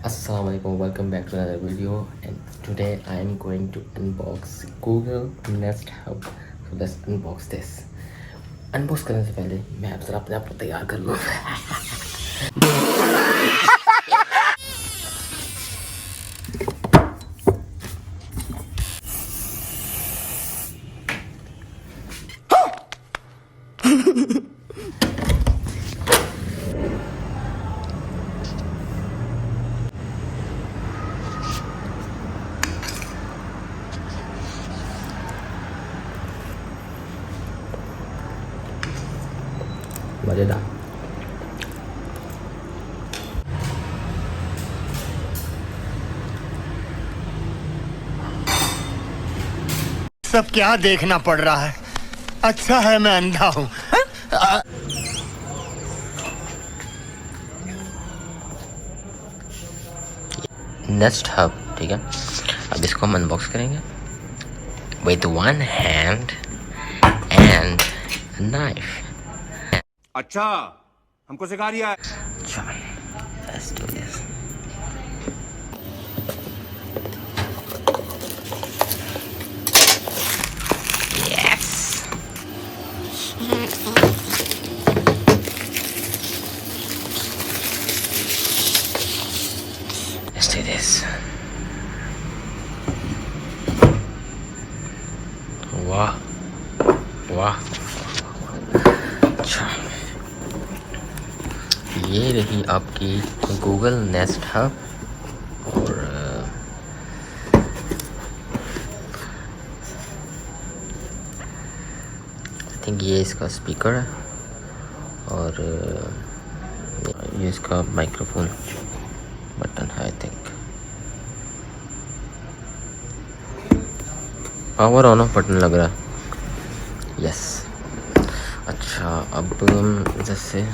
Assalamualaikum, welcome back to another video, and today I am going to unbox Google Nest Hub. So let's unbox this. Unbox करने से पहले मैं आप जरा अपने आप को तैयार कर लूँ. मजेदार. सब क्या देखना पड़ रहा है. अच्छा है मैं अंधा हूँ. नेस्ट हब, ठीक है. अब इसको हम अनबॉक्स करेंगे with one hand and knife. अच्छा, हमको सिखा रिया है. Let's do this. Yes. Let's do this. वाह वाह. अच्छा, ये रही आपकी गूगल नेस्ट हब. और आई थिंक ये इसका स्पीकर है और ये इसका माइक्रोफोन बटन है. I think power on off button लग रहा है. यस. अच्छा, अब जैसे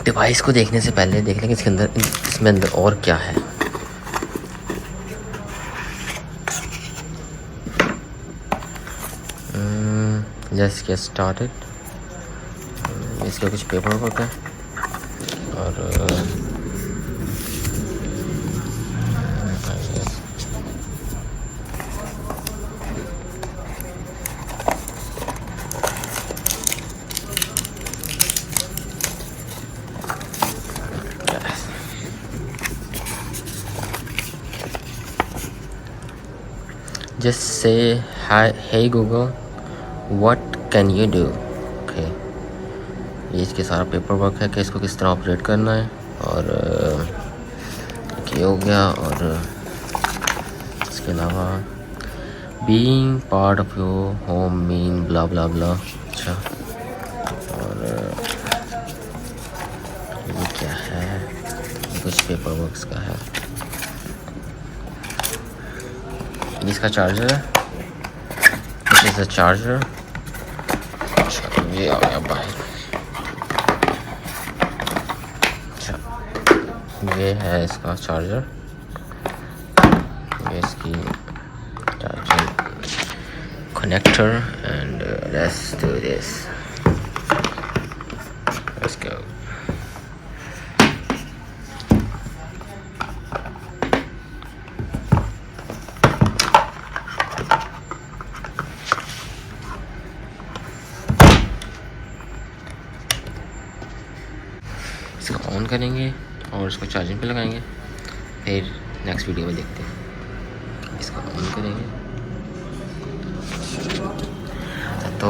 डिवाइस को देखने से पहले देख लेंगे इसमें अंदर और क्या है. Just get started. इसके कुछ पेपर वर्क है और just say hi, hey Google, what can you do? Okay. ये इसके सारा पेपर वर्क है कि इसको किस तरह ऑपरेट करना है. और ये हो गया. और इसके अलावा being part of your home mean blah blah blah. अच्छा, और ये क्या है? ये कुछ पेपर वर्क्स का है. इसका चार्जर है. This is the charger. अच्छा, ये आ गया बाहर. अच्छा, ये है इसका चार्जर. ये इसकी charger connector. And let's do this. Let's go. इसको ऑन करेंगे और इसको चार्जिंग पे लगाएंगे. फिर नेक्स्ट वीडियो में देखते हैं. इसको ऑन करेंगे तो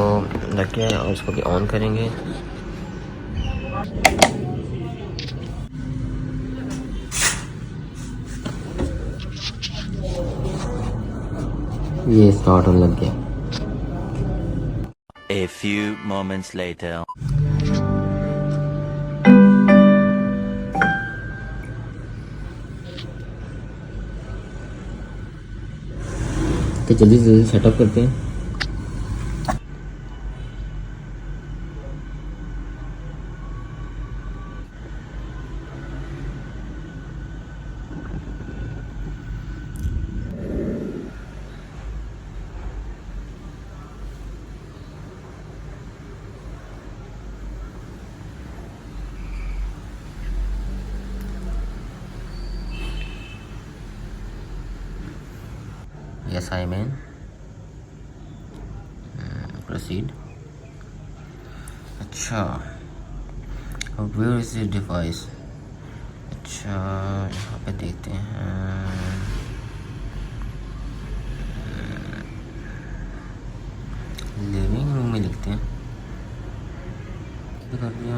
लग गया और इसको भी ऑन करेंगे. ये स्टार्ट होने लग गया. A few moments later. तो जल्दी से जल्दी सेटअप करते हैं. Yes, I mean. Proceed. अच्छा, where is the device? अच्छा, यहाँ पे देखते हैं. लिविंग रूम में लिखते हैं. क्या कर दिया?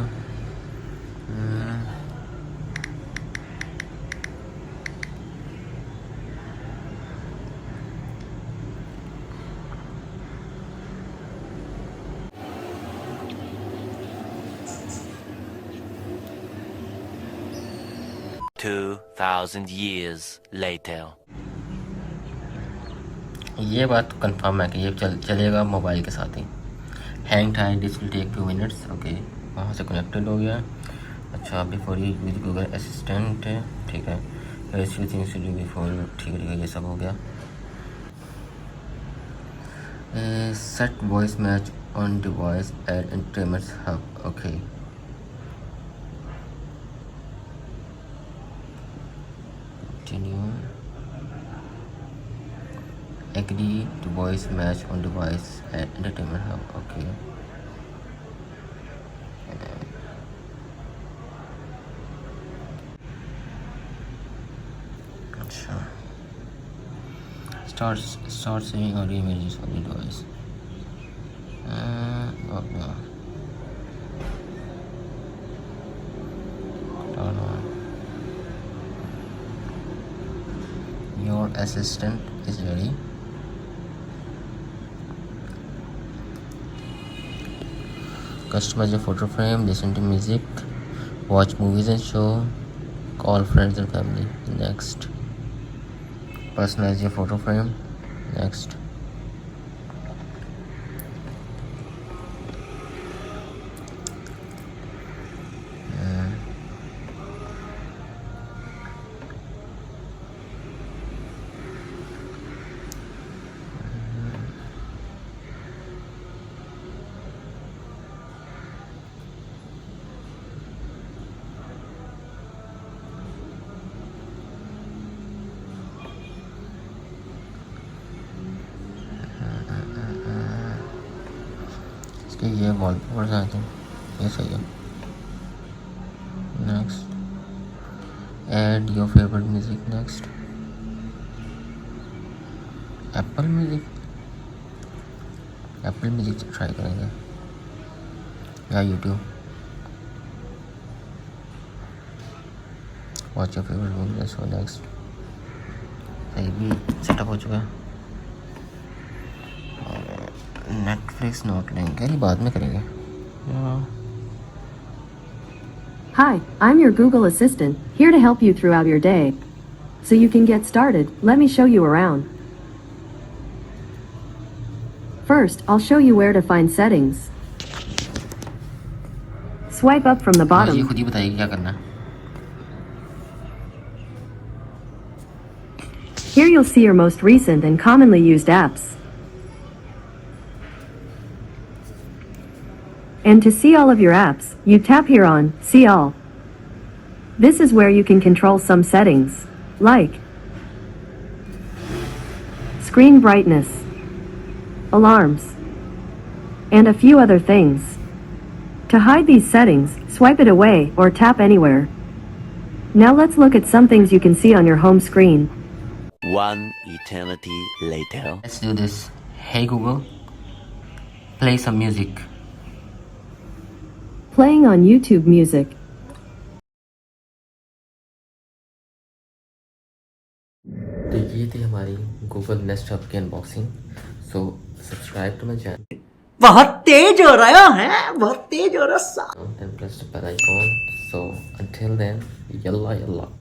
2,000 years later. ये बात तो कंफर्म है कि ये चलेगा मोबाइल के साथ ही. हैंग था, this will take 2 minutes. Okay, वहाँ से कनेक्टेड हो गया. अच्छा, before you use Google assistant है, ठीक है. थिंग्स टू डू बिफोर, ठीक है, ये सब हो गया. Set voice match on device at internet hub. Okay, continue. Agree to voice match on device at entertainment hub. Okay. अच्छा. Start saving audio images on the device. Okay. Turn on. Your assistant is ready. Customize your photo frame, listen to music, watch movies and show, call friends and family. Next. Personalize your photo frame. Next. इसके ये wallpapers आते हैं, ये सही है. Next. Add your favourite music. Next. Apple music. Apple music से try करेंगे या YouTube. Watch your favourite movie. So next. सही भी सेटअप हो चुका है. नेटफ्लिक्स नोट लेंगे, अरे बाद में करेंगे. Hi, I'm your Google Assistant, here to help you throughout your day. So you can get started, let me show you around. First, I'll show you where to find settings. Swipe up from the ये bottom. खुद ही बताइए क्या करना है. Here you'll see your most recent and commonly used apps. And to see all of your apps, you tap here on See All. This is where you can control some settings, like screen brightness, alarms, and a few other things. To hide these settings, swipe it away or tap anywhere. Now let's look at some things you can see on your home screen. One eternity later. Let's do this. Hey Google, play some music. Playing on YouTube Music. तो ये थी हमारी Google Nest Hub की unboxing. So subscribe to my channel. बहुत तेज हो रहा है, बहुत तेज हो रहा है. And press the bell icon. So until then, yalla yalla.